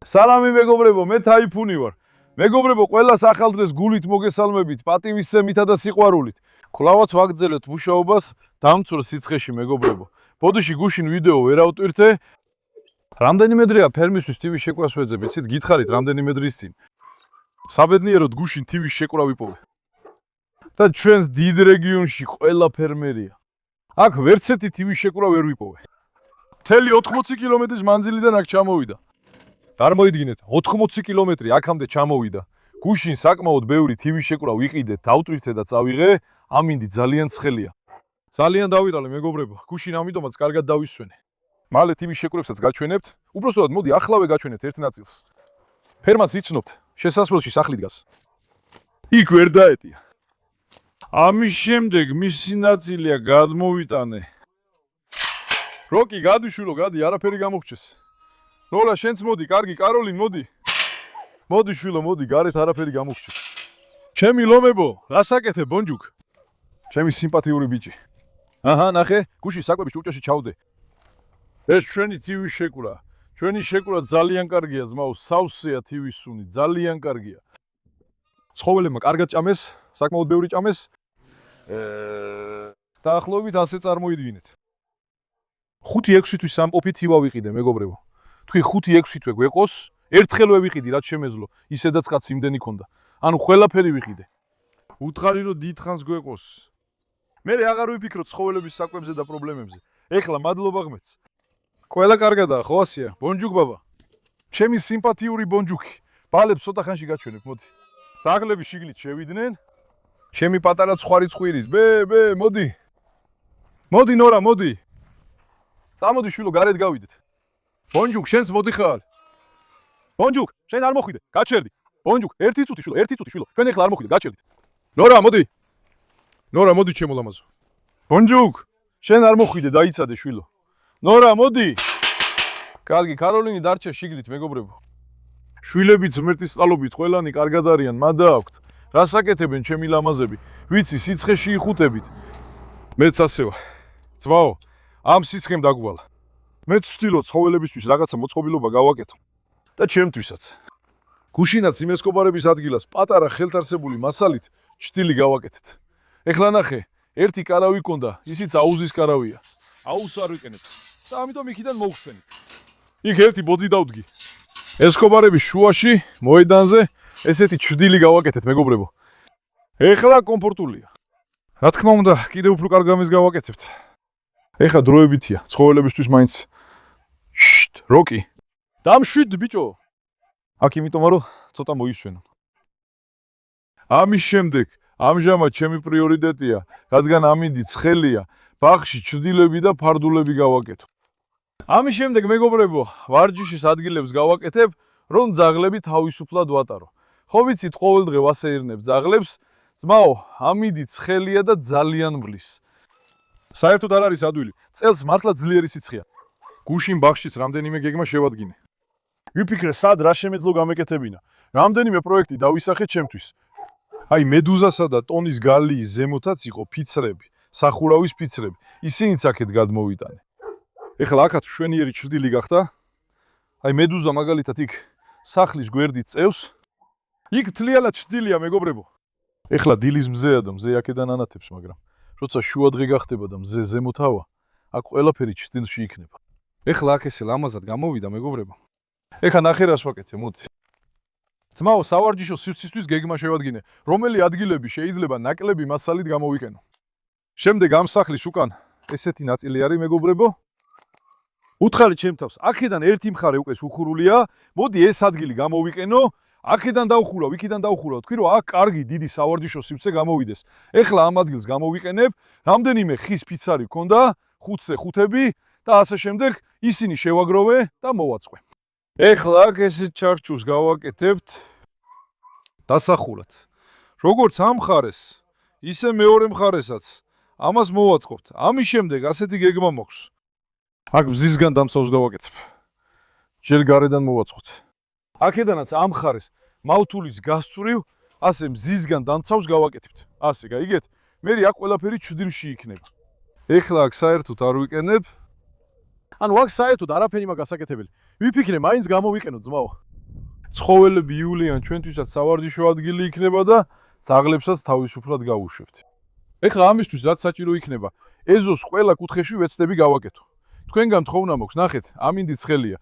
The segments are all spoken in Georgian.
სალამი მეგობრებო, მე თაიფუნი ვარ. მეგობრებო, ყველას ახალ დღეს გულით მოგესალმებით, პატივისცემითა და სიყვარულით. Კვლავაც ვაგრძელებთ მუშაობას დამცურ სიცხეში მეგობრებო. ბოდიში გუშინ ვიდეო ვერ ავტვირთე. რამდენიმე დრეა ფერმისთვის თივის შეკვას ვეძებ, იცით, გითხარით რამდენიმე დრის წინ. საბედნიეროდ გუშინ თივის შეკვრა ვიპოვე. და ჩვენს დიდ რეგიონში ყველა ფერმერია. აქ ვერცერთი თივის შეკვრა ვერ ვიპოვე. მთელი 80 კილომეტრის მანძილიდან აქ ჩამოვიდა. წარმოიდგინეთ, 80 კილომეტრი აქამდე ჩამოვიდა. გუშინ საკმაოდ ბევრი თივის შეკვრა ვიყიდე, დავტვირთე და წავიღე, ამინდი ძალიან ცხელია. ძალიან დავირალე მეგობრებო, გუშინ ამიტომაც კარგად დავისვენე. მალე თივის შეკვრებსაც გაჩვენებთ, უბრალოდ მოდი ახლავე გაჩვენებთ ერთ ნაწილს. ფერმას იცნობთ, შესასვლელში სახლი დგას. იქ ვერ დაეტია. ამის შემდეგ მისი ნაწილია გადმოვიტანე. როკი, გადიშვილო, გადი, არაფერი გამოგჩეს. ნოლა, შენც მოდი, კარგი, კაროლინ, მოდი. მოდი შვილო, მოდი, გარეთ არაფერი გამოგჩეს. ჩემი ლომებო, რასაკეთებ, ბონჯუკ? ჩემი სიმპათიური ბიჭი. აჰა, ნახე, გუში საკვების ჭურჭელში ჩავდე. ეს ჩვენი თივის შეკვრა. ჩვენი შეკვრა ძალიან კარგია, ზმაო, სავსეა თივის სუნი, ძალიან კარგია. ცხოველებმა კარგად ჭამეს, საკმაოდ ბევრი ჭამეს. დაახლოებით ასე წარმოიდგინეთ. 5-6 თვის სამყოფი თივა ვიყიდე, მეგობრებო. თქვი 5-6 თვე გვეყოს, ერთხელვე ვიყიდი, რაც შემეძლო, ისედაც კაც იმდენი ქონდა. ანუ ყველაფერი ვიყიდე. უთხარი რომ დიდხანს გვეყოს. მე აღარ ვიფიქროთ ცხოველების საკვებზე და პრობლემებზე. ეხლა მადლობა ღმერთს. ყველა კარგადაა, ხო ასია? ბონჯუკ ბაბა. ჩემი სიმპათიური ბონჯუკი. ბალებს ცოტა ხანში გაჩვენებ, მოდი. ძაღლები შიგნით შევიდნენ. ჩემი პატარა ცხარი წყვირის. ბე, მოდი. მოდი ნორა, მოდი. წამოდი შვილო, გარეთ გავიდეთ. ბონჯუკ, შენს მოდიხარ. ბონჯუკ, შენ არ მოხვიდე, გაჩერდი. ბონჯუკ, ერთი წუთი შვილო, ჩვენ ეხლა არ მოხვიდე, გაჩერდით. ნორა, მოდი. ნორა, მოდი ჩემო ლამაზო. ბონჯუკ, შენ არ მოხვიდე, დაიცადე შვილო. ნორა, მოდი. კარგი, კაროლინი დარჩა შიგნით, მეგობრებო. შვილებიც ღმერთის წყალობით ყველანი კარგად არიან, მადა აქვთ. რასაკეთებენ ჩემი ლამაზები? ვიცი, სიცხეში იხუტებით. მეც ასევა. ძმაო, ამ სიცხემ დაგვალა. მეც ვცდილობ ცხოველებისთვის რაღაცა მოწყობილობა გავაკეთო და ჩემთვისაც. გუშინაც იმესკობარების ადგილას პატარა ხელთარსებული მასალით ჭტილი გავაკეთეთ. ეხლა ნახე, ერთი კარავი კონდა, ისიც აუზის კარავია. აუზს არ ვიყენებ და ამიტომ იქიდან მოვხსენით. იქ ერთი ბოძი დავდგი. ესკობარების შუაში, მოედანზე ესეთი ჭტილი გავაკეთეთ, მეგობრებო. ეხლა კომფორტულია. რა თქმა უნდა, კიდევ უფრო კარგ გამეს გავაკეთებთ. ეხლა დროებითია, ცხოველებისთვის მაინც როკი. დამშვიდ ბიჭო. აქ იმიტომ რომ ცოტა მოისვენო. ამის შემდეგ, ამჟამად ჩემი პრიორიტეტია, რადგან ამინდი ცხელია, ბაღში ჭდილები და ფარდულები გავაკეთო. ამის შემდეგ მეგობრებო, ვარჯიშის ადგილებს გავაკეთებ, რომ ძაღლები თავისუფლად ვატარო. ხო ვიცით, ყოველდღე ვასეირნებ ძაღლებს, ძმაო, ამინდი ცხელია და ძალიან მღლის. საერთოდ არ არის ადვილი. წელს მართლა ძლიერი სიცხეა. გუშინ ბაღშიც რამდენიმე გეგმა შევადგინე. ვიფიქრე, სად რა შემეძლო გამეკეთებინა. რამდენიმე პროექტი დავისახე ჩემთვის. აი, მედუზასა და ტონის გალიის ზემოთაც იყო ფიცრები, სახურავის ფიცრები. ისინიც აქეთ გადმოვიტანე. ეხლა აქაც შვენიერი ჭრდილი გახდა. აი, მედუზა მაგალითად იქ სახლის გვერდით წევს. იქ თლიანად ჭრდილია, მეგობრებო. ეხლა დილის მზეა და მზე აქედან ანათებს, მაგრამ როცა შუა დღე გახდება და მზე ზემოთ ავა, აქ ყველაფერი ჭრდილში იქნება. ეხლა აქ ესე ლამაზად გამოვიდა, მეგობრებო. ეხლა ნახე რას ვაკეთე, მოდი. ძმაო, სავარჯიშო სივრცისთვის გეგმა შევადგინე, რომელი ადგილები შეიძლება ნაკლები მასალით გამოვიყენო. შემდეგ ამ სახლის უკან ესეთი ნაწილი არის, მეგობრებო. უთხარი ჩემ თავს, აქედან ერთი მხარე უკვე შუხურულია, მოდი ეს ადგილი გამოვიყენო. აქედან დავხურავ, იქიდან დავხურავ, თქვი რომ აქ კარგი დიდი სავარჯიშო სივრცე გამოვიდეს. ეხლა ამ ადგილს გამოვიყენებ, რამდენიმე ხის ფიცარი მქონდა, 5-ზე 5-ები და ასე შემდეგ, ისინი შევაგროვე და მოვაწყვე. ეხლა აქ ესეთ ჩარჩუს გავაკეთებთ დასახურად. როგორც ამ მხარეს, ისე მეორე მხარესაც ამას მოვაწყობთ. ამის შემდეგ ასეთი გეგმა მოქვს. აქ მზისგან დამცავს გავაკეთებ. ჯერ გარედან მოვაწყოთ. აქედანაც ამ მხარეს მავთულის გასწვრივ ასე მზისგან დამცავს გავაკეთებთ. ასე გაიგეთ? მე აქ ყველაფერი ჭრდილში იქნება. ეხლა აქ საერთოდ არ ვიყენებ. ანუ აქ საერთოდ არაფერი მაგ გასაკეთებელი. ვიფიქრე, მაინც გამოვიყენო ძმაო. ცხოველები იულიან ჩვენთვისაც სავარჯიშო ადგილი იქნება და ძაღლებსაც თავისუფლად გავუშვებთ. ეხლა ამისთვის რაც საჭირო იქნება, ეზოს ყველა კუთხეში ვეცდები გავაკეთო. თქვენგან თხოვნა მოქვს, ნახეთ, ამინდი ცხელია.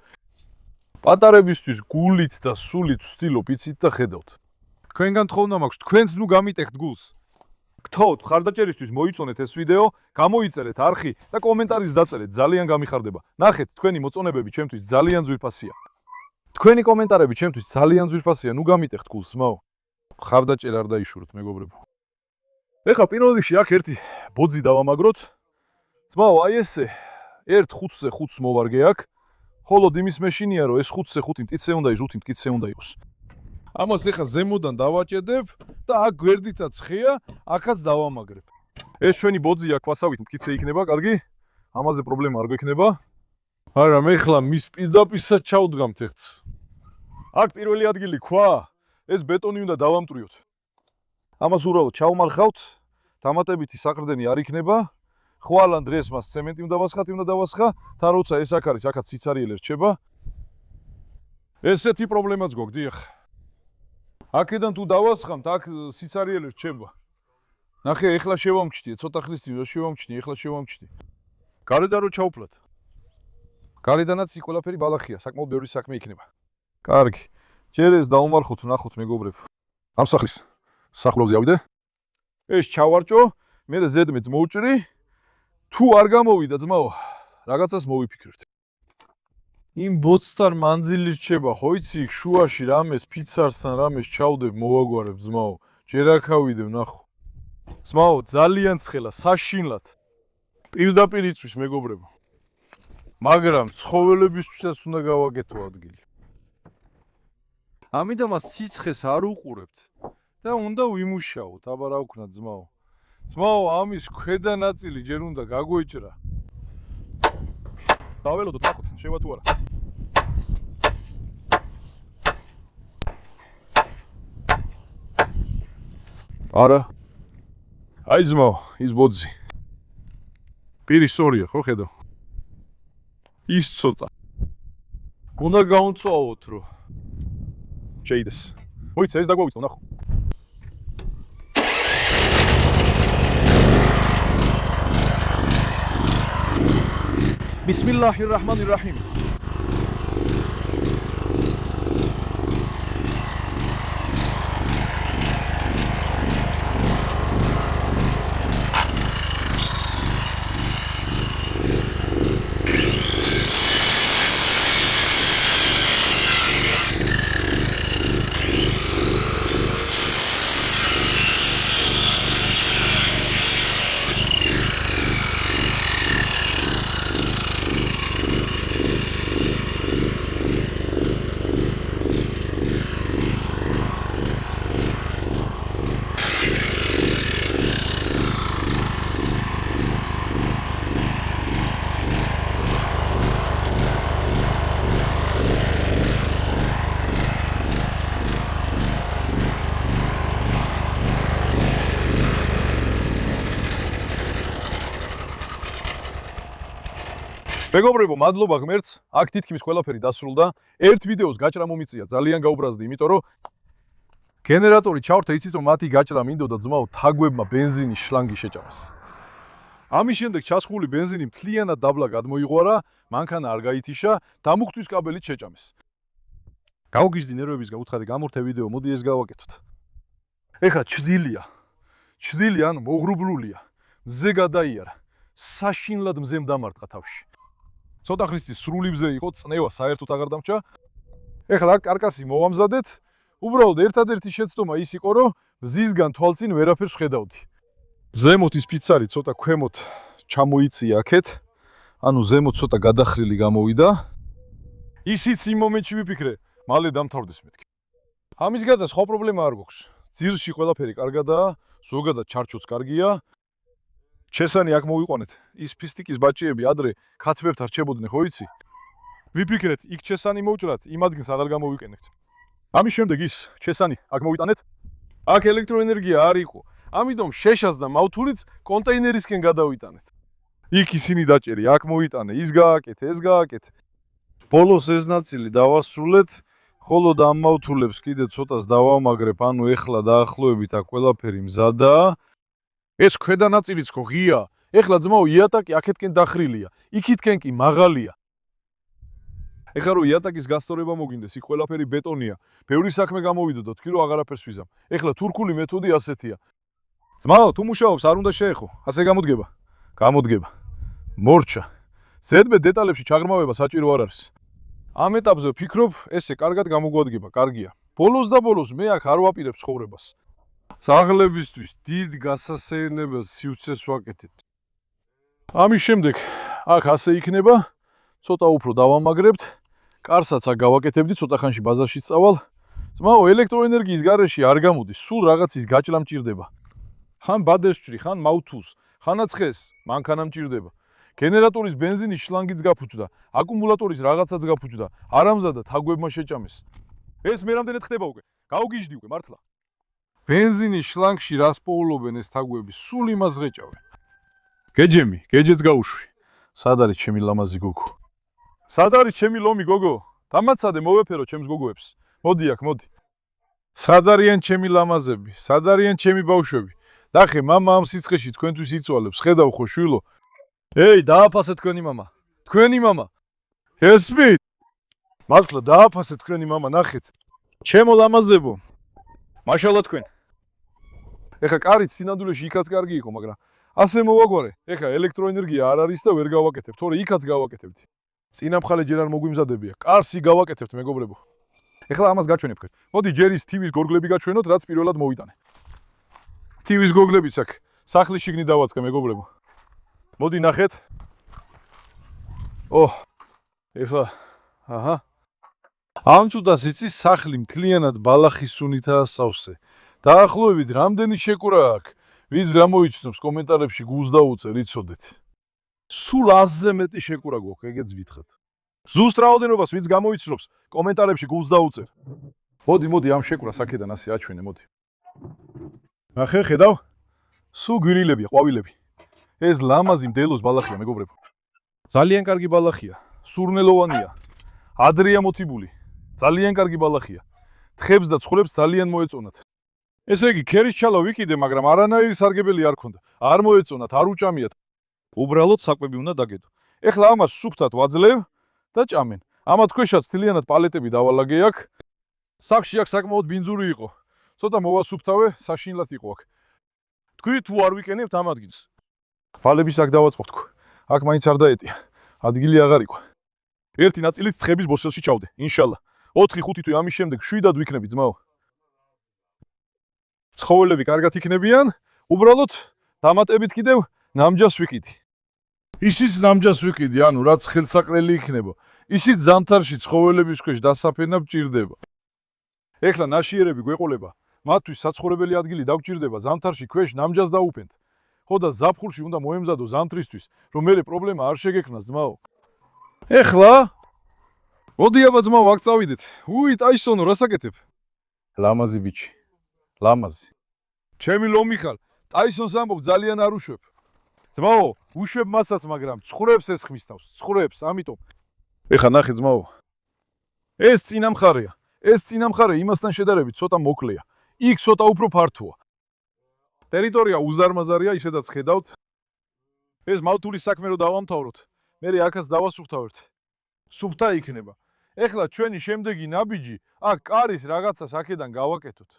პატარებისთვის გულით და სულით ვსtildeობ, იცით და ხედავთ. თქვენგან თხოვნა მაქვს, თქვენც ნუ გამიტეხთ გულს. გთხოვთ, ხარდაჭერისთვის მოიწონეთ ეს ვიდეო, გამოიწერეთ არხი და კომენტარის დაწერეთ, ძალიან გამიხარდება. ნახეთ, თქვენი მოწონებები ჩემთვის ძალიან ძვირფასია. თქვენი კომენტარები ჩემთვის ძალიან ძვირფასია, ნუ გამიტეხთ გულს, მაო. ხარდაჭერა არ დაიშუროთ, მეგობრებო. ეხლა პირველ რიგში აქ ერთი ბოძი დავამაგროთ. ძმაო, აი ესე 1-5-ზე 5 მოვარგე აქ. ხოლო იმის მეშინია, რომ ეს 5-ზე 5 მტკიცე უნდა იყოს, 5 მტკიცე უნდა იყოს. ამას ეხლა ზემოდან დავაჭედებ და აქ გვერდითაც ხეა, აქაც დავამაგრებ. ეს ჩვენი ბოძია, ქვასავით მტკიცე იქნება, კარგი? ამაზე პრობლემა არ გვექნება. არა, მე ხლა მის პირდაპირსაც ჩავდგამთ ერთს. აქ პირველი ადგილი ქვა, ეს ბეტონი უნდა დავამტვრიოთ. ამას უბრალოდ ჩავმარხავთ, დამატებითი საყრდენი არ იქნება. ხვალან დღეს მას ცემენტი უნდა დავასხა, თან როცა ეს აქ არის, აქაც სიცარიელე რჩება. ესეთი პრობლემაც გვაქვს, დიახ. აქედან თუ დავასხამთ, აქ სიცარიელე რჩება. ნახე, ეხლა შევამჩნიე, ცოტა ხნის წინ შევამჩნიე, ეხლა შევამჩნიე. გარედან რო ჩავფლათ. გარედანაც ის ყველაფერი ბალახია, საკმაოდ ბევრი საქმე იქნება. კარგი. ჯერ ეს დავუმარხოთ, ნახოთ მეგობრებო. ამ სახლის სახლობზე ავიდე. ეს ჩავარჭო, მე ზედმეც მოვჭრი. თუ არ გამოვიდა ძმაო, რაღაცას მოვიფიქრებთ. იმ ბოცთან მანძილი რჩება, ხო იცი, შუაში რამეს ფიცარსთან რამეს ჩავდებ, მოვაგვარებ ძმაო. ჯერ აქ ავიდე, ნახო. ძმაო, ძალიან ცხელა, საშინლად. პირდაპირ იწვის მეგობრებო. მაგრამ ცხოველებისთვისაც უნდა გავაკეთო ადგილი. ამიტომ სიცხეს არ უყურებთ და უნდა ვიმუშაოთ, აბა რა ვქნა ძმაო. ძმაო, ამის ქვედა ნაწილი ჯერ უნდა გაგვეჭრა. დაველოდოთ, ნახოთ, შევა თუ არა. არა. აი ძმაო, ის ბოძი. პირი სწორია, ხო ხედავ? ის ცოტა. უნდა გაუნწოვოთ, რომ შეიდეს. მოიცა, ეს დაგვავიწო, ნახო. Bismillahirrahmanirrahim. მეგობრებო, მადლობა ღმერთს, აქ თითქმის ყველაფერი დასრულდა. ერთ ვიდეოს გაჭრა მომიწია, ძალიან გაუბრაზდი, იმიტომ რომ გენერატორი ჩავრთა, იცით რომ მათი გაჭრა მინდოდა ძმაო თაგვებმა ბენზინის შლანგი შეჭამეს. ამის შემდეგ ჩასხმული ბენზინი მთლიანად დაბლა გადმოიღვარა, მანქანა არ გაითიშა, დამუხტვის კაბელით შეჭამეს. გავგიზდი ნერვების გაუთხარი გამორთე ვიდეო, მოდი ეს გავაკეთოთ. ეხლა ჩრდილი, ანუ მოღრუბლულია, მზე გადაიარა, საშინლად მზემ დამარტყა თავში. ცოტა ხნის წინ სრული მზე იყო, წნევა საერთოდ აღარ დამჭა. ეხლა აქ კარკასი მოვამზადეთ. უბრალოდ ერთადერთი შეცდომა ის იყო, რომ მზისგან თვალწინ ვერაფერს ხედავდი. ზემოთ ის ფიცარი ცოტა ქვემოთ ჩამოიწია აქეთ. ანუ ზემოთ ცოტა გადახრილი გამოვიდა. ისიც იმ მომენტში ვიფიქრე, მალე დამთავრდეს მეთქი. ამის გარდა სხვა პრობლემა არ გვაქვს. ძირში ყველაფერი კარგადაა, ზოგადად ჩარჩოც კარგია. ჩესანი აქ მოვიყვანეთ. ის ფისტიკის ბაჭიები ადრე ქათმებთან რჩებოდნენ, ხო იცი? ვიფიქრეთ, იქ ჩესანი მოვჭრათ, იმ ადგილს აღარ გამოვიყენებთ. ამის შემდეგ ის ჩესანი აქ მოვიტანეთ. აქ ელექტროენერგია არ იყო. ამიტომ შეშას და მავთულიც კონტეინერისკენ გადავიტანეთ. იქ ისინი დაჭერი, აქ მოიტანე, ის გააკეთე, ეს გააკეთე. ბოლოს ეს ნაწილი დავასრულეთ ხოლო ამავთულებს კიდე ცოტას დავამაგრებ, ანუ ეხლა დაახლოებით აქ ყველაფერი მზადაა. ეს ქვედა ნაწილიც ხო ღია. ეხლა ძმაო იატაკი აქეთკენ დახრილია, იქითკენ კი მაღალია. ეხლა რო იატაკის გასწორება მოგინდეს, იქ ყველაფერი ბეტონია. ბევრი საქმე გამოვიდო და თქვი რომ აღარაფერს ვიზამ. ეხლა თურქული მეთოდი ასეთია. ძმაო, თუ მუშაობს, არ უნდა შეეხო. ასე გამოდგება. გამოდგება. მორჩა. ზედმეტ დეტალებში ჩაღრმავება საჭირო არ არის. ამ ეტაპზე ვფიქრობ, ესე კარგად გამოგვადგება, კარგია. ბოლოს და ბოლოს მე აქ არ ვაპირებ ცხოვრებას. საღლებისთვის დიდ გასასეირნებელ სივრცეს ვაკეთებთ. ამის შემდეგ აქ ასე იქნება, ცოტა უფრო დავამაგრებთ, კარსაც აქ გავაკეთებდი, ცოტა ხანში ბაზარში წავალ. ძმაო, ელექტროენერგიის გარეშე არ გამოდის, სულ რაღაცის გაჭრა მჭირდება. ხან ბადეს ჭრი, ხან მაუთულს, ხანაც ხეს, მანქანა მჭირდება. გენერატორის ბენზინის შლანგიც გაფუჭდა, აკუმულატორის რაღაცაც გაფუჭდა, არამზადად თაგვებმა შეჭამეს. ეს მე რამდენად ხდება უკვე? გაუგიჟდი უკვე მართლა. ბენზინის შლანგში რას პოულობენ ეს თაგვები? სულ იმას ღეჭავენ. გეჯემი, გეჯეც გაუშვი. სად არის ჩემი ლამაზი გოგო? სად არის ჩემი ლომი გოგო? დამაცადე მოვეფერო ჩემს გოგოებს. მოდი აქ, მოდი. სად არიან ჩემი ლამაზები? სად არიან ჩემი ბავშვები? დახე, მამა ამ სიცხეში თქვენთვის იწვალებს. ხედავ ხო შვილო? ეი, დააფასე თქვენი მამა. თქვენი მამა. ესმით? მართლა დააფასე თქვენი მამა, ნახეთ. ჩემო ლამაზებო. მაშალა თქვენ. ეხა კარით სინამდვილეში იქაც კარგი იყო, მაგრამ ასე მოვაგვარე. ეხა ელექტროენერგია არ არის და ვერ გავაკეთებ, თორე იქაც გავაკეთებდი. წინამხალე ჯერ არ მოგვიმზადებია. კარსი გავაკეთებთ, მეგობრებო. ეხლა ამას გაჩვენებთ. მოდი ჯერ ის TV-ს გორგლები გაჩვენოთ, რაც პირველად მოვიტანე. TV-ს გორგლებიც აქ სახლის შიგნით დავაწყე, მეგობრებო. მოდი ნახეთ. ეხლა აჰა. ამ წუთას იცის სახლი მთლიანად ბალახის სუნითაა სავსე. დაახლოებით რამდენი შეკვრა აქვს? ვინც რა მოიცნობს კომენტარებში გულს დაუწერ, იცოდეთ. სულ 100-ზე მეტი შეკვრა გვაქვს, ეგეც ვითხრათ. ზუსტ რაოდენობას ვინც გამოიცნობს კომენტარებში გულს დაუწერ. მოდი, მოდი ამ შეკვრას აქედან ასე აჩვენე, მოდი. ნახე, ხედავ? სულ გვირილებია, ყვავილები. ეს ლამაზი მდელოს ბალახია, მეგობრებო. ძალიან კარგი ბალახია, სურნელოვანია, ადრეა მოტიბული. ძალიან კარგი ბალახია. თხებს და ცხვრებს ძალიან მოეწონათ. ესე იგი, ქერის ჩალა ვიკიდე, მაგრამ არანაირი სარგებელი არ ქონდა. არ მოეწონათ, არ უჭამიათ. უბრალოდ საკვები უნდა დაგედო. ეხლა ამას სუფთად ვაძლევ და ჭამენ. ამათ ქვეშაც თლიანად პალეტები დავალაგე აქ. სახში აქ საკმაოდ ბინძური იყო. ცოტა მოვასუფთავე, საშინლად იყო აქ. თქვი თუ არ ვიკენებთ ამ ადგილს. ფალების აქ დავაწყობთ. აქ მაინც არ დაეტია. ადგილი აღარ იყო. ერთი ნაწილიც თხების ბოსელში ჩავდე, ინშალა. 4-5 თვე ამის შემდეგ 7-ად ვიქნები, ძმაო. ცხოველები კარგად იქნებიან, უბრალოდ დამატებით კიდევ ნამჯას ვიკიდი. ისიც ნამჯას ვიკიდი, ანუ რაც ხელსაყრელი იქნება, ისიც ზამთარში ცხოველების ქვეშ დასაფენა მჭირდება. ეხლა ნაშიერები გვეყოლება, მათთვის საცხოვრებელი ადგილი დაგჭირდება, ზამთარში ქვეშ ნამჯას დაუფენთ. ხო და ზაფხულში უნდა მოემზადო ზამთრისთვის, რომ მერე პრობლემა არ შეგექმნას, ძმაო. ეხლა მოდი აბა ძმაო, აქ წავიდეთ. უი, ტაისონო, რას აკეთებ? ლამაზი ბიჭი. ლამაზი. ჩემი ლომი ხარ. ტაისონს ამბობ ძალიან არ უშვებ. ძმაო, უშვებ მასაც, მაგრამ ცხვრებს ესხმის თავს, ცხვრებს, ამიტომ. ეხა ნახე ძმაო. ეს წინამხარეა. ეს წინამხარე იმასთან შედარებით ცოტა მოკლეა. იქ ცოტა უფრო ფართოა. ტერიტორია უზარმაზარია, ისედაც ხედავთ. ეს მავთულის საქმე რო დავამთავროთ, მე აქაც დავასუფთავებთ. სუფთა იქნება. ეხლა ჩვენი შემდეგი ნაბიჯი, აქ კარის რაღაცას აქედან გავაკეთოთ.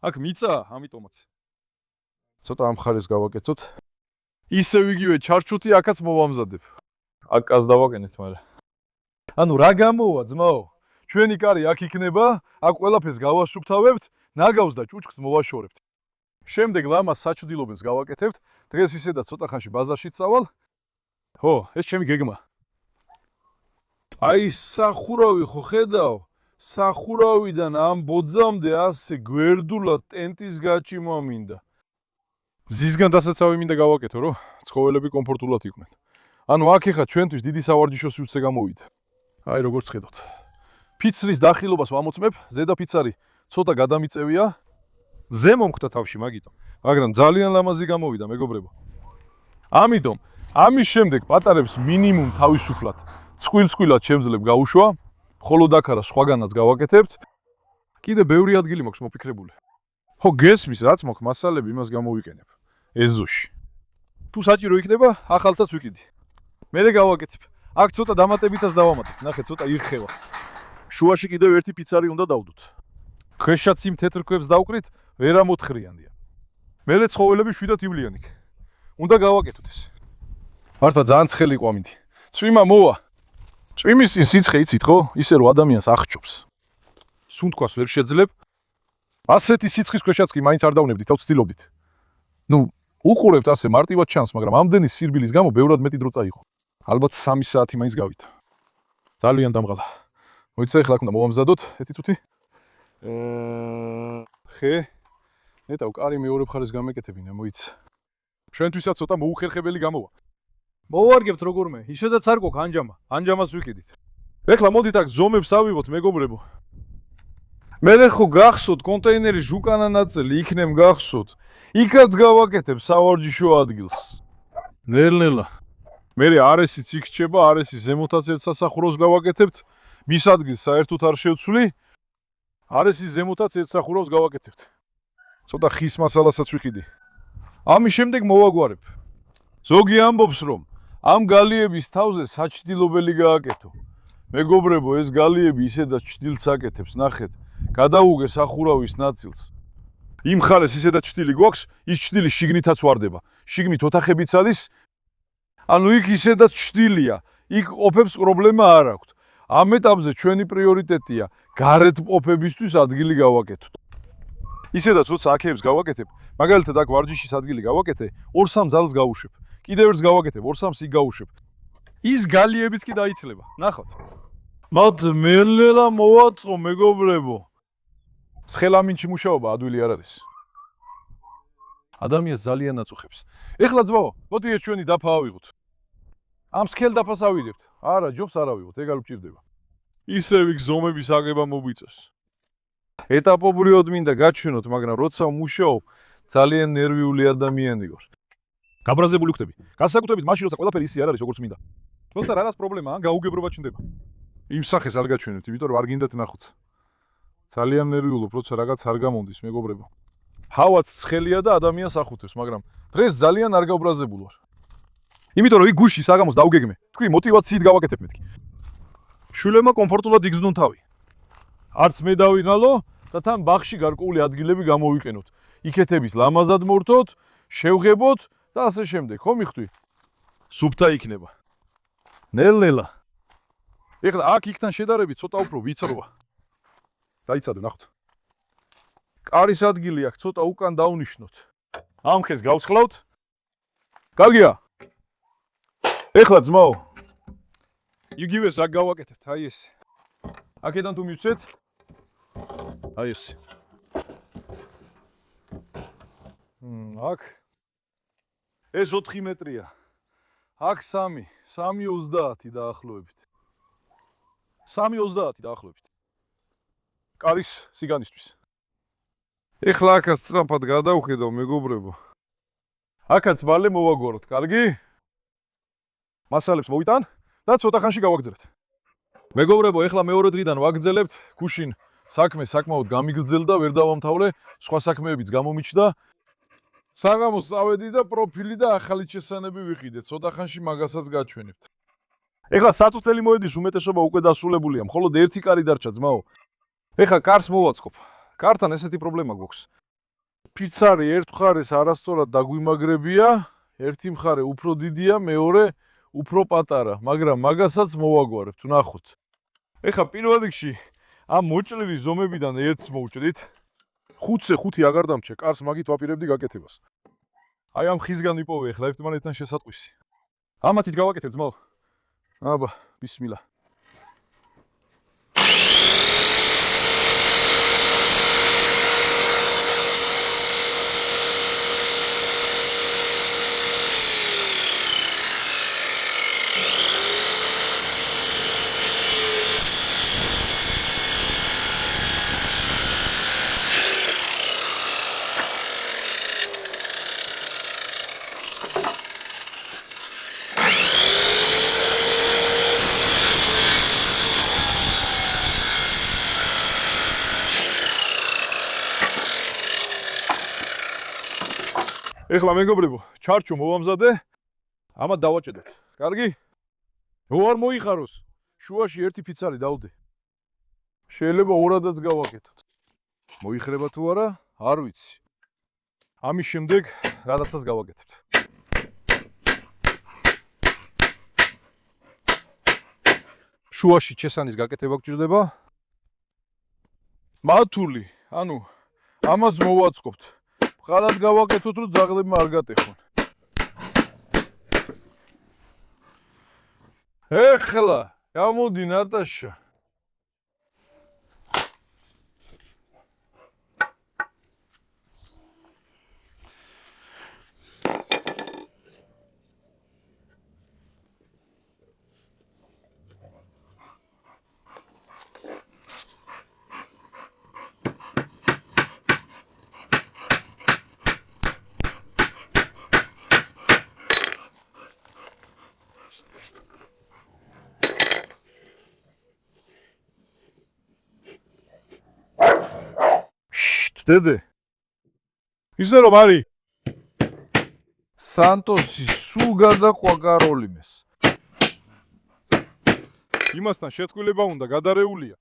აქ მიწაა, ამიტომაც. ცოტა ამ ხარეს გავაკეთოთ. ისევ იგივე ჩარჩუთი აქაც მოვამზადებ. აქ კაც დავაკენეთ, მაგრამ. ანუ რა გამოვა, ძმაო? ჩვენი კარი აქ იქნება, აქ ყველაფერს გავასუფთავებთ, ნაგავს და ჭუჭქს მოვაშორებთ. შემდეგ ლამას საჩუდილობენს გავაკეთებთ. დღეს ისედაც ცოტა ხანში ბაზარში წავალ. ხო, ეს ჩემი გეგმა. აი სახურავი ხო ხედავ? სახურავიდან ამ ბოძამდე ასე გვერდულად ტენტის გაჭიმა მინდა. ზისგან დასაცავი მინდა გავაკეთო, რომ ცხოველები კომფორტულად იყვნენ. ანუ აქ ეხა ჩვენთვის დიდი სავარჯიშო სივრცე გამოვიდა. აი როგორც ხედავთ. ფიცრის დახილობას ვამოწმებ, ზედა ფიცარი ცოტა გადამიწევია. ზემო მქთა თავში მაგიტომ, მაგრამ ძალიან ლამაზი გამოვიდა, მეგობრებო. ამიტომ ამის შემდეგ პატარებს მინიმუმ თავისუფლად წყვილ-წყვილად შემძლებ გაუშვა. ხოლო დაქარა სხვაგანაც გავაკეთებთ. კიდე ბევრი ადგილი მაქვს მოფიქრებული. ხო, გესმის, რაც მაქვს მასალები, იმას გამოვიყენებ. ეზოში. თუ საჭირო იქნება, ახალსაც ვიკიდი. მერე გავაკეთებ. აქ ცოტა დამატებითაც დავამატებ. ნახეთ, ცოტა ირხევა. შუაში კიდევ ერთი პიცარი უნდა დავდოთ. ქვეშაც იმ თეთრ ქვებს დავკრით, ვერ ამოთხრიანდია. მერე ცხოველები შვიდად ივლიან იქ. უნდა გავაკეთოთ ეს. მართლა ძალიან ცხელი იყო ამინდი. წვიმა მოვა. წვიმის წინ სიცხე იცით ხო? ისე რომ ადამიანს აღჭობს. სუნთქვას ვერ შეძლებ. ასეთი სიცხის ქვეშაც კი მაინც არ დავნებდით, თავ ცდილობდით. უყურებთ ასე მარტივად ჩანს, მაგრამ ამდენი სირბილის გამო ბევრად მეტი დრო წაიღო. ალბათ 3 საათი მაინც გავიდა. ძალიან დამღალა. მოიცა ახლა აქ უნდა მოვამზადოთ, ეთი თუთი. ხე. ნეტავ კარი მეორე მხარეს გამეკეთებინა, მოიცა. ჩვენთვისაც ცოტა მოუხერხებელი გამოვა. მოვარგებთ როგორმე, ისედაც არ გვაქვს ანჯამა, ანჯამას ვიკიდით. ეხლა მოდით აქ ზომებს ავიღოთ, მეგობრებო. მერე ხო გახსოვთ კონტეინერის ჟუკანა ნაწილი იქნებ გახსოვთ. იქაც გავაკეთებ სავარჯიშო ადგილს. ნელ-ნელა. მერე არესიც იქ რჩება, არესის ზემოთაც ერთ სასახუროს გავაკეთებთ. მის ადგილს საერთოდ არ შევცვლი. არესის ზემოთაც ერთ სახურავს გავაკეთებთ. ცოტა ხის მასალასაც ვიყიდი. ამის შემდეგ მოვაგვარებ. ზოგი ამბობს, რომ ამ გალიების თავზე საჩtildeობელი გააკეთო. მეგობრებო, ეს გალიები ისედაც ჩtildeს აკეთებს, ნახეთ. გადაუგე სახურავის ნაწილს. იმ ხარეს ისედაც ჩtilde გვაქვს, ის ჩtilde შიგნითაც ვარდება. შიგნით ოთახებიც არის. ანუ იქ ისედაც ჩtildeა. იქ ყოფებს პრობლემა არ აქვს. ამ ეტაპზე ჩვენი პრიორიტეტია გარეთ ყოფებისთვის ადგილი გავაკეთოთ. ისედაც როცა აქეებს გავაკეთებ, მაგალითად აქ ვარჯიშის ადგილი გავაკეთე, 2-3 ძალს გავუშვებ. კიდევ ერთს გავაკეთებ, 2-3 იქ გავუშვებ. ის გალიებიც კი დაიცლება. ნახავთ. მათ მერლელა მოვაწყო, მეგობრებო. სხელამინჩი მუშაობა ადვილი არ არის. ადამიანს ძალიან აწუხებს. ეხლა ძმაო, მოდი ეს ჩვენი დაფა ავიღოთ. ამ სქელ დაფას ავიდებთ. არა, ჯობს არ ავიღოთ, ეგ არ უჭირდება. ისევ იქ ზომების აგება მოგვიწევს. ეტაპობრივად მინდა გაჩვენოთ, მაგრამ როცა მუშაობ, ძალიან ნერვიული ადამიანი ვარ. გაბრაზებული ვხდები. განსაკუთრებით მაშინ, როცა ყველაფერი ისე არ არის, როგორც მინდა. როცა რაღაც პრობლემაა, გაუგებრობა ჩნდება. იმ სახეს არ გაჩვენებთ, იმიტომ რომ არ გინდათ ნახოთ. ძალიან ნერვიულობ, როცა რაღაც არ გამონდის, მეგობრებო. ჰავაც ცხელია და ადამიანს ახუთებს, მაგრამ დღეს ძალიან არ გავბრაზებულ ვარ. იმიტომ რომ იქ გუში საგამოს დავგეგმე. თქვი мотивაციით გავაკეთებ მეთქი. შვილებმა კომფორტულად იგზნონ თავი. არც მე დავიღალო და თან ბაღში გარკვეული ადგილები გამოვიყენოთ. იქეთების ლამაზად მორთოთ, შევღებოთ და ასე შემდეგ. ხო მიხვდი? სუფთა იქნება. ნელ-ნელა. ეხლა აქ იქთან შედარებით ცოტა უფრო ვიწროა. დაიცადე, ნახოთ. კარის ადგილი აქ ცოტა უკან დავნიშნოთ. ამ ხეს გავსხლავთ. კარგია. ეხლა ძმაო. იგივეს აქ გავაკეთებთ, აი ეს. აქედან თუ მივცეთ. აი ეს. აქ. ეს 4 მეტრია. აქ 3, 3.30 დაახლოებით. 3.30 დაახლოებით. კარის სიგანისთვის. ეხლა აქაც სწრაფად გადავხედავ, მეგობრებო. აქაც მალე მოვაგვაროთ, კარგი? მასალებს მოვიტან და ცოტა ხანში გავაგრძელებთ. მეგობრებო, ეხლა მეორე დღიდან ვაგრძელებთ. გუშინ საქმე საკმაოდ გამიგრძელდა, ვერ დავამთავრე, სხვა საქმეებიც გამომიჩნდა. საღამოს წავედი და პროფილი და ახალი შესანები ვიყიდე. ცოტა ხანში მაგასაც გაჩვენებთ. ეხლა საწუთელი მოედის, უმეტესობა უკვე დასრულებულია, მხოლოდ ერთი კარი დარჩა, ძმაო. ეხლა კარს მოვაწყობ. კართან ესეთი პრობლემა გვაქვს. ფიცარი ერთ მხარეს არასწორად დაგვიმაგრებია, ერთი მხარე უფრო დიდია, მეორე უფრო პატარა, მაგრამ მაგასაც მოვაგვარებთ, ნახოთ. ეხლა პირველ რიგში ამ მოჭრილი ზომებიდან ერთს მოვჭრით. 5-ზე 5 აღარ დამჭე, კარს მაგით ვაპირებდი გაკეთებას. აი ამ ხისგან ვიპოვე ეხლა ერთმანეთთან შესატყვისი. ამათით გავაკეთებ, ძმაო. აბა, ბისმილა. ეხლა მეგობრებო, ჩარჩო მოვამზადე. ამათ დავაჭედოთ. კარგი? არ მოიხაროს. შუაში ერთი ფიცარი დავდე. შეიძლება ორადაც გავაკეთოთ. მოიხრება თუ არა? არ ვიცი. ამის შემდეგ რადაცაც გავაკეთებთ. შუაში ჩესანის გაკეთება გჭირდება. მათული, ანუ ამას მოვაწყობთ. ხარად გავაკეთოთ, რომ ძაღლებმა არ გატეხონ. ეხლა, გამოდი ნატაშა. დედე ისე რომ არის სანტოსი სულ გადაყვა კაროლიმეს იმასთან შეთქმულება უნდა გადარეულია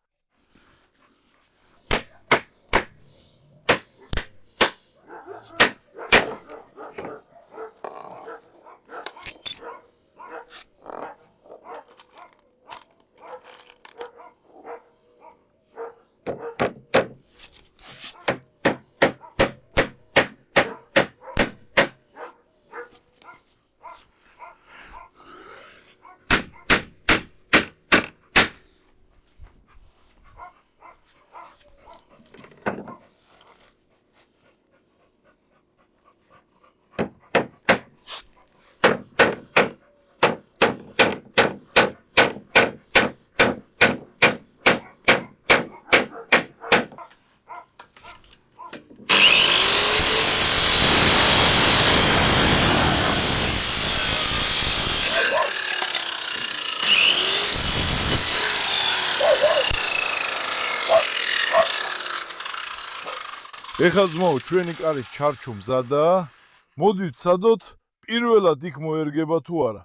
ეხლა ძმაო, ჩვენი კარის ჩარჩო მზადაა. მოდით სადოთ პირველად იქ მოერგება თუ არა.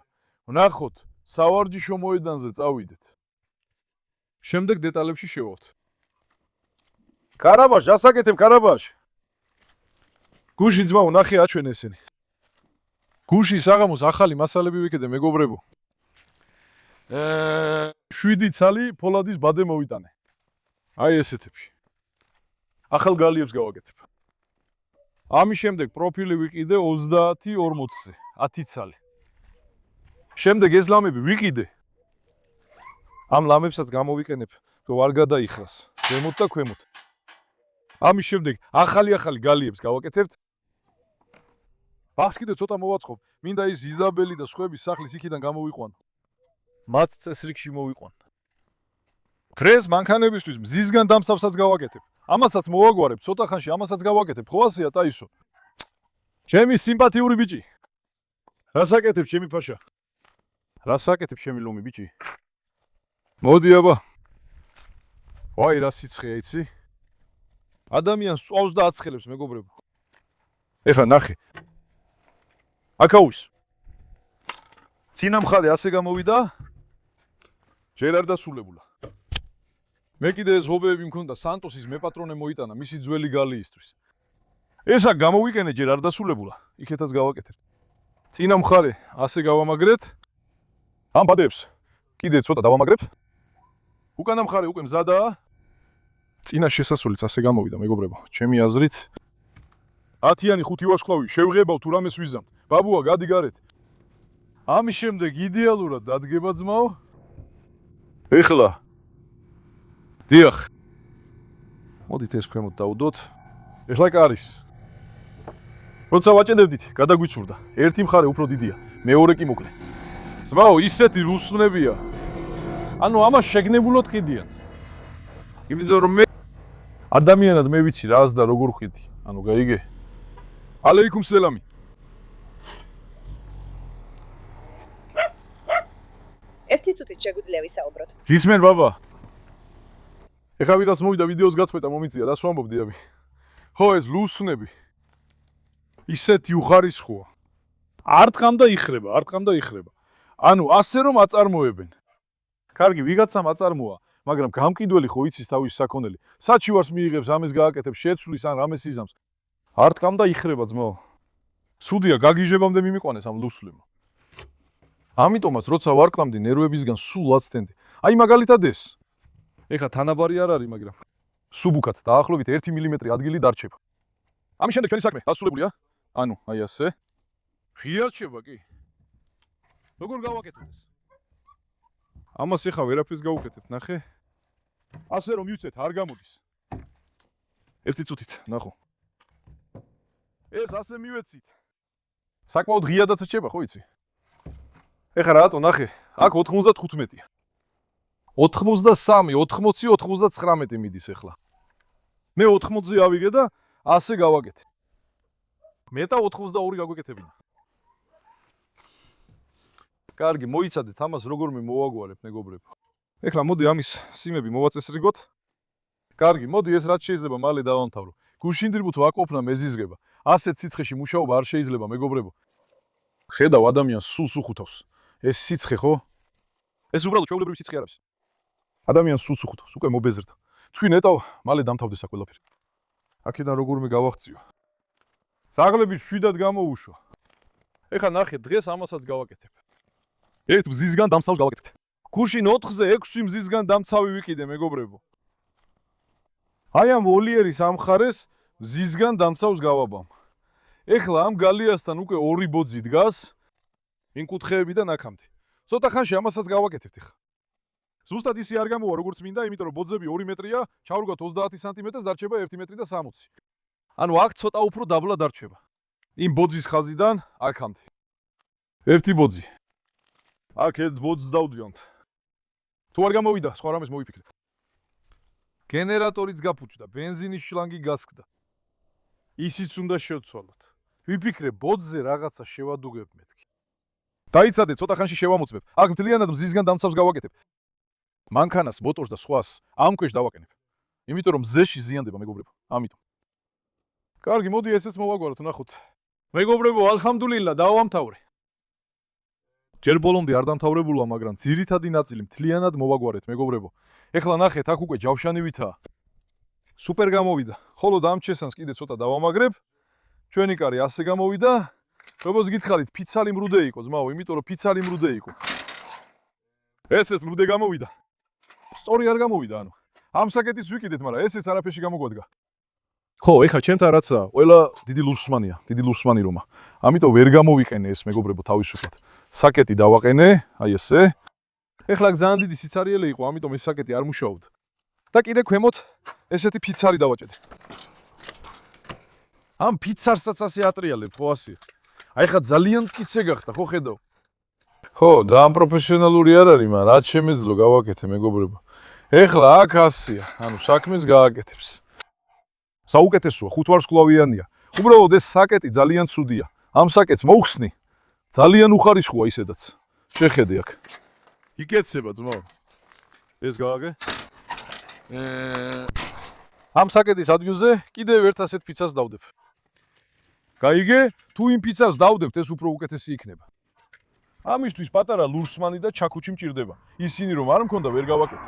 ვნახოთ, სავარჯიშო მოედანზე წავიდეთ. შემდეგ დეტალებში შევავთ. კარაბაშ, ასაკეთებ კარაბაშ. გუში ძმაო, ნახე აჩვენ ესენი. გუში საღამოს ახალი მასალები ვიქედე მეგობრებო. 7 ცალი ფოლადის ბადე მოვიტანე. აი ესეთები. ახალ გალიებს გავაკეთებ. ამის შემდეგ პროფილი ვიყიდე 30-40-ზე, 10 ცალი. შემდეგ ეს ლამები ვიყიდე. ამ ლამებსაც გამოვიყენებ, რომ არ გადაიხრას, ზემოთ და ქვემოთ. ამის შემდეგ ახალი გალიებს გავაკეთებთ. ახს კიდე ცოტა მოვაწყობ, მინდა ის იზაბელი და სხვების სახლის იქიდან გამოვიყვანო. მათ წესრიგში მოვიყვან. დღეს მანქანებისთვის მზისგან დამსავსაც გავაკეთებ. ამასაც მოვაგვარებ, ცოტა ხანში ამასაც გავაკეთებ, ხო ასეა ტაისო? ჩემი სიმპათიური ბიჭი. რას აკეთებ ჩემი ფაშა? რას აკეთებ ჩემი ლომი ბიჭი? მოდი აბა. ვაი რა სიცხეა იცი? ადამიანს სწავს და აცხელებს მეგობრებო. ეხლა ნახე. აკაუს. წინა მხარე ასე გამოვიდა. ჯერ არ დასულებულა. მე კიდე ეს ჰობეები მქონდა სანტოსის მეპატრონე მოიტანა მისი ძველი გალიისთვის. ესა გამოვიყენე ჯერ არ დასულებულა, იქეთაც გავაკეთებ. წინა მხარე ასე გავამაგრეთ. ამ ბადებს კიდე ცოტა დავამაგრებ. უკანა მხარე უკვე მზადაა. წინა შესასვლელიც ასე გამოვიდა მეგობრებო. ჩემი აზრით 10-იანი 5 ვარსკვლავი შევღებავ თუ რამეს ვიზამთ. ბაბუა გადი გარეთ. ამის შემდეგ იდეალურად დადგება ძმაო. ეხლა დიახ. მოდით ეს ქვემოთ დავუდოთ. ეხლა კარის. როცა ვაჭედებდით, გადაგვიცურდა. ერთი მხარე უფრო დიდია, მეორე კი მოკლე. ძმაო, ისეთი რუსნებია. ანუ ამას შეგნებულად ყიდიან. იმიტომ რომ მე ადამიანად მე ვიცი რას და როგორ ყიდი. ანუ გაიგე? ალეიკუმ სელამი. ერთი თუთით შეგვიძლია ვისაუბროთ. გისმენ ბაბა. ეხლა ვიღაც მოვიდა ვიდეოს გაწყვეტა მომიწია, რას ვამბობ დიაბი? ხო ეს ლუსნები. ისეთი უხარისხოა. არ ტყამდა იხრება. ანუ ასე რომ აწარმოებენ. კარგი, ვიღაცამ აწარმოა, მაგრამ გამყიდველი ხო იცის თავის საქონელი. საჩივარს მიიღებს, ამეს გააკეთებს, შეცვლის ან რამეს იზამს. არ ტყამდა იხრება ძმაო. სუდია გაგიჟებამდე მიმიყვანეს ამ ლუსლემ. ამიტომაც როცა ვარ ყამდი ნერვებისგან სულ აცდენდი. აი მაგალითად ეს. ეხა თანაბარი არ არის, მაგრამ სუბუქად დაახლოებით 1 მმ ადგილი დარჩება. ამის შემდეგ ჩვენი საქმე დასრულებულია. ანუ აი ასე. ღიად შევა კი. როგორ გავაკეთოთ ეს? ამას ეხა ვერაფერს გავუკეთებ, ნახე. ასე რომ მივცეთ, არ გამოდის. ერთი წუთით, ნახო. ეს ასე მივეცით. საკმაოდ ღიადაც რჩება, ხო იცი? ეხა რატო ნახე, აქ 95-ია. 83, 80, 99 მიდის ეხლა. მე 80-ზე ავიღე და ასე გავაკეთე. მეტა 82 გაგვეკეთებინა. კარგი, მოიცადეთ ამას როგორმე მოვაგვარებ, მეგობრებო. ეხლა მოდი ამის სიმები მოვაწესრიგოთ. კარგი, მოდი ეს რაც შეიძლება მალე დავამთავრო. გუშინდირბუთო აკოფნა მეზიზღება. ასეთ სიცხეში მუშაობა არ შეიძლება, მეგობრებო. ხედავ ადამიანს სულს უხუთავს. ეს სიცხე ხო? ეს უბრალოდ ჩვეულებრივი სიცხე არ არის. ადამიანს სულს უხუთავს, უკვე მობეზრდა. თქვი ნეტავ, მალე დამთავრდეს აქ ყველაფერი. აქედან როგორმე გავაღწიო. ზაღლები 7-დან გამოუშვა. ეხა ნახე, დღეს ამასაც გავაკეთებ. ერთ მზისგან დამცავს გავაკეთებთ. გუშინ 4-ზე 6 მზისგან დამცავი ვიყიდე, მეგობრებო. აი ამ ვოლიერის ამ ხარეს მზისგან დამცავს გავაბამ. ეხლა ამ გალიასთან უკვე 2 ბოძი დგას, იმ კუთხეებიდან აქამდე. ცოტა ხანში ამასაც გავაკეთებთ ეხლა. ზუსტად ისე არ გამოვა, როგორც მინდა, იმიტომ რომ ბოძები 2 მეტრია, ჩავრუგოთ 30 სანტიმეტრს, დარჩება 1 მეტრი და 60. ანუ აქ ცოტა უფრო დაბლა დარჩება. იმ ბოძის ხაზიდან აქამდე. ერთი ბოძი. აქ ერთ ბოძს დავდვიანთ. თუ არ გამოვიდა, სხვა რამეს მოვიფიქრეთ. გენერატორიც გაფუჭდა, ბენზინის შლანგი გასკდა. ისიც უნდა შევცვალოთ. ვიფიქრე, ბოძზე რაღაცა შევადუგებ მეთქი. დაიცადე, ცოტა ხანში შევამოწმებ. აქ მთლიანად მზისგან დამცავს გავაკეთებ. მანქანას, მოტორს და სხვას ამ ქვეშ დავაკენებ. იმიტომ რომ მზეში ზიანდება, მეგობრებო. ამიტომ. კარგი, მოდი ესეც მოვაგვაროთ, ნახოთ. მეგობრებო, ალხამდულილა, დავამთავრე. ჯერ ბოლომდე არ დამთავრებულა, მაგრამ ძირითადი ნაწილი მთლიანად მოვაგვარეთ, მეგობრებო. ეხლა ნახეთ, აქ უკვე ჯავშანივითაა. სუპერ გამოვიდა. ხოლო დამჩესანს კიდე ცოტა დავამაგრებ. ჩვენი კარი ასე გამოვიდა. როგორც გითხარით, ფიცალი მრუდე იყო, ძმაო, იმიტომ რომ ფიცალი მრუდე იყო. ეს მრუდე გამოვიდა. სწორი არ გამოვიდა, ანუ. ამ საკეთის ვიკიდეთ, მაგრამ ესეც არაფერში გამოგვადგა. ხო, ეხლა ჩემთან რაცა, ყველა დიდი ლუსმანია, დიდი ლუსმანი რომა. ამიტომ ვერ გამოვიყენე ეს, მეგობრებო, თავისუფლად. საკეტი დავაყენე, აი ესე. ეხლა ძალიან დიდი სიცარიელე იყო, ამიტომ ეს საკეტი არ მუშაობდა. და კიდე ქვემოთ ესეთი ფიცარი დავაჭედე. ამ ფიცარსაც ასე ატრიალებთ, ხო ასე? აი ხა ძალიან მტკიცე გახდა, ხო ხედავ? ხო, ძალიან პროფესიონალური არ არის, მაგრამ რაც შემეძლო გავაკეთე, მეგობრებო. ეხლა აქ ასია, ანუ საქმეს გააკეთებს. საუკეთესოა, 5 ვარსკვლავიანია. უბრალოდ ეს საკეტი ძალიან ცუდია. ამ საკეტს მოხსნი. ძალიან უხარისხოა ისედაც. შეხედე აქ. იკეცება, ძმაო. ეს გააგე? ამ საკეტის ადგილზე კიდევ ერთ ასეთ ფიცას დავდებ. გაიგე? თუ იმ ფიცას დავდებთ, ეს უფრო უკეთესი იქნება. ამისთვის პატარა ლურსმანი და ჩაქუჩი მჭირდება. ისინი რომ არ მქონდა, ვერ გავაკეთე.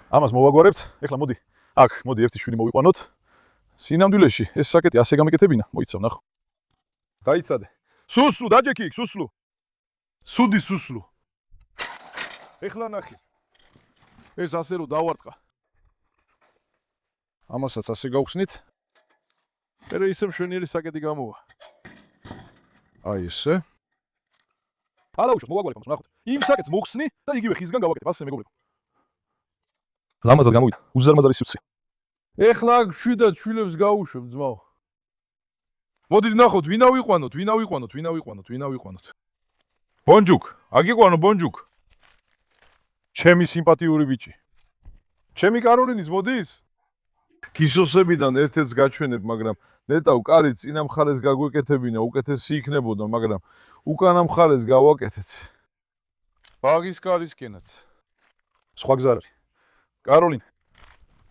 ამას მოვაგვარებთ. ეხლა მოდი. აქ, მოდი ერთი შვილი მოვიყვანოთ. სინამდვილეში ეს საკეტი ასე გამეკეთებინა, მოიცავ, ნახო. დაიცადე. სუსლუ, დაჯექი იქ, სუსლუ. სუდი სუსლუ. ეხლა ნახე. ეს ასე რომ დავარტყა. ამასაც ასე გავხსნით. მერე ისე მშვენიერი საკეტი გამოვა. აი ესე. ალაუშო, მოვაგვარებ ამას, ნახოთ. იმ საკეტს მოხსნი და იგივე ხისგან გავაკეთებ, ასე მეგობრებო. ლამაზად გამოვიდა. უზარმაზარი სიუცე. ეხლა შვიდად შვილებს გაუშვებ, ძმაო. მოდით ნახოთ, ვინ ავიყვანოთ. ბონჯუკ, აგიყვანო ბონჯუკ. ჩემი სიმპათიური ბიჭი. ჩემი კაროლინის მოდის? გისოსებიდან ერთ-ერთს გაჩვენებ, მაგრამ ნეტავ კარი წინა მხარეს გაგვეკეთებინა, უკეთესი იქნებოდა, მაგრამ უკანა მხარეს გავაკეთეთ. ბაღის კარისკენაც. სხვა გზა არ არის. კაროლინ.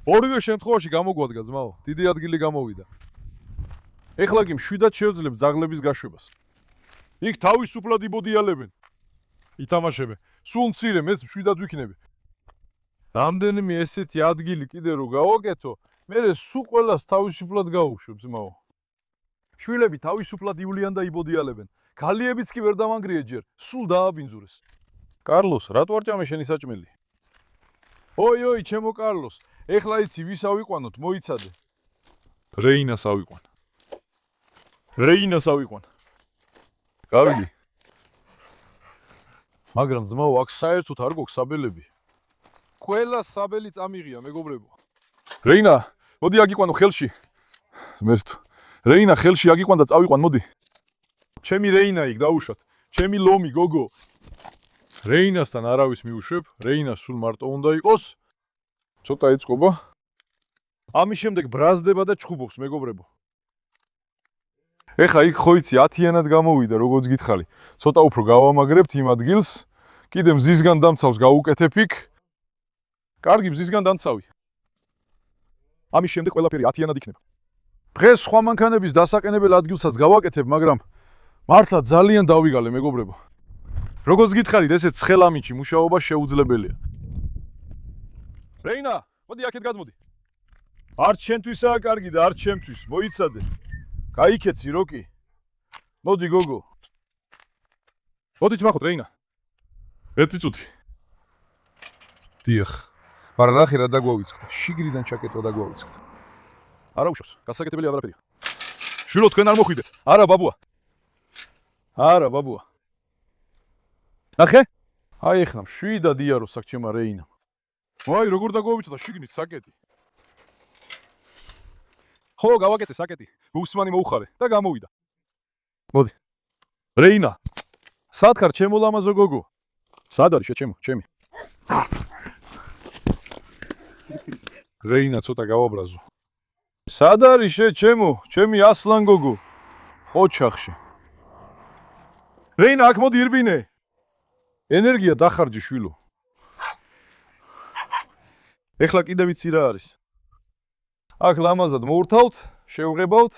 ორივე შემთხვევაში გამოგვადგა, ძმაო. დიდი ადგილი გამოვიდა. ეხლა კი მშვიდად შეუძლებ ძაღლების გაშვებას. იქ თავისუფლად იბოდიალებენ. ითამაშებენ. სულ მცირე მეც მშვიდად ვიქნები. რამდენიმე ესეთი ადგილი კიდე რო გავაკეთო, მე სულ ყველას თავისუფლად გავუშვებ, ძმაო. შვილები თავისუფლად ივლიან და იბოდიალებენ. გალიებიც კი ვერ დამანგრიეთ ჯერ, სულ დააბინძურეს. კარლოს, რატო არ ჭამე შენი საჭმელი? ოი, ჩემო კარლოს, ეხლა იცი ვის ავიყვანოთ, მოიცადე. რეინას ავიყვან. რეინას ავიყვან. კარგი. მაგრამ ძმაო, აქ საერთოდ არ გვაქვს საბელები. ყველა საბელი წამიღია, მეგობრებო. რეინა, მოდი აგიყვანო ხელში. მერტო. რეინა ხელში აგიყვან და წავიყვან, მოდი. ჩემი რეინა იქ დაუშვათ. ჩემი ლომი, გოგო. რეინასთან არავის მიუშვებ, რეინას სულ მარტო უნდა იყოს. ცოტა ეწყობა. ამის შემდეგ ბრაზდება და ჩხუბობს, მეგობრებო. ეხა იქ ხო იცი 10-იანად გამოვიდა, როგორც გითხარი. ცოტა უფრო გავამაგრებთ იმ ადგილს. კიდე მზისგან დამცავს გავუკეთებ იქ. კარგი, მზისგან დამცავი. ამის შემდეგ ყველაფერი 10-იანად იქნება. დღეს სხვა მანქანების დასაყენებელ ადგილსაც გავაკეთებ, მაგრამ მართლა ძალიან დავიგალე, მეგობრებო. როგორც გითხარით, ესეც ცხელამიჩი მუშაობა შეუძლებელია. რეინა, მოდი აქეთ გადმოდი. არც შენთვისაა კარგი და არც ჩემთვის, მოიცადე. გაიქეცი, როკი. მოდი, გოგო. მოდით ვახოთ, რეინა. ერთი წუთი. დიახ. მაგრამ ნახე რა დაგვავიწყდა. შიგრიდან ჩაკეტვა დაგვავიწყდა. არა უშავს, გასაკეთებელი აღარაფერია. შვილო, თქვენ არ მოხვიდეთ. არა, ბაბუა. არა, ბაბუა. ნახე? აი ეხლა მშვიდად იარო საქჩემა რეინა. ვაი, როგორ დაგვავიწყდა შიგნით საკეტი. ხო, გავაკეთე საკეტი. უსმანი მოუხარე და გამოვიდა. მოდი. რეინა. სად ხარ, ჩემო ლამაზო გოგო? სად არის ჩემო, ჩემი? რეინა ცოტა გავაბრაზო. სად არის ჩემო, ჩემი ასლან გოგო? ხოჩახში. რეინა, აქ მოდი ირბინე. ენერგია დახარჯი, შვილო. ეხლა კიდე ვიცი რა არის. აქ ლამაზად მოურთავთ, შევღებავთ,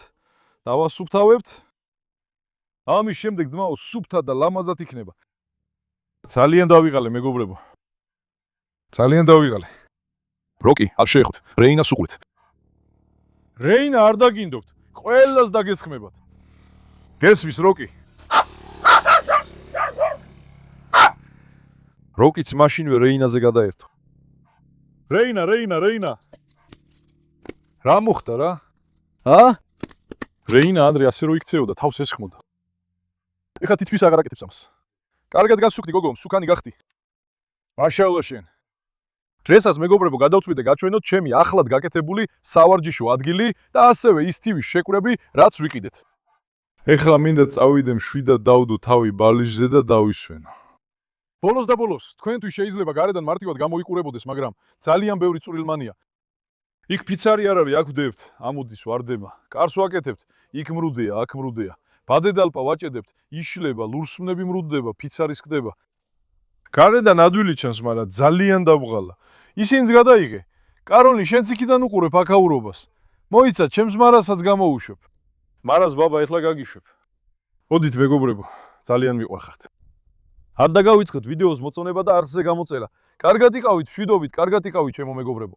დავასუფთავებთ. ამის შემდეგ ძმაო სუფთად და ლამაზად იქნება. ძალიან დავიღალე, მეგობრებო. ძალიან დავიღალე. როკი, არ შეეხოთ. რეინას უყურეთ. რეინა არ დაგინდობთ. ყველას დაგესხმებათ. გესვის, როკი. როკიც მაშინვე რეინაზე გადაერთო. რეინა. რა მოხდა რა? რეინა ანდრე ასე რო იქცეოდა, თავს ესხმოდა. ეხა თითქმის აღარ აკეთებს ამას. კარგად გასუქდი, გოგო, მსუქანი გახდი. მაშაალლა შენ. დღესაც მეგობრებო, გადავწყვიტე გაჩვენოთ ჩემი ახლად გაკეთებული სავარჯიშო ადგილი და ასევე ის თივის შეკვრები, რაც ვიყიდეთ. ეხლა მინდა წავიდე მშვიდად დავდო თავი ბალიშზე და დავისვენო. ბოლოს და ბოლოს, თქვენთვის შეიძლება გარედან მარტივად გამოიყურებოდეს, მაგრამ ძალიან ბევრი წვრილმანია. იქ ფიცარი არ არის, აქ ვდებთ, ამოდის ვარდება. კარს ვაკეთებთ, იქ მრუდეა, აქ მრუდეა. ბადედალპა ვაჭედებთ, იშლება, ლურსმნები მრუდდება, ფიცარის ხდება. გარედან ადვილი ჩანს, მაგრამ ძალიან დაბღალა. ისინიც გადაიღე. კარონი, შენც იქიდან უყურებ აქაურობას. მოიცა, ჩემს მარასაც გამოუშვებ. მარას ბაბა ეხლა გაგიშვებ. მოდით მეგობრებო, ძალიან მიყვარხართ. არ დაგავიწყეთ ვიდეოს მოწონება და არხზე გამოწერა. კარგად იყავით, მშვიდობით, კარგად იყავით ჩემო მეგობრებო.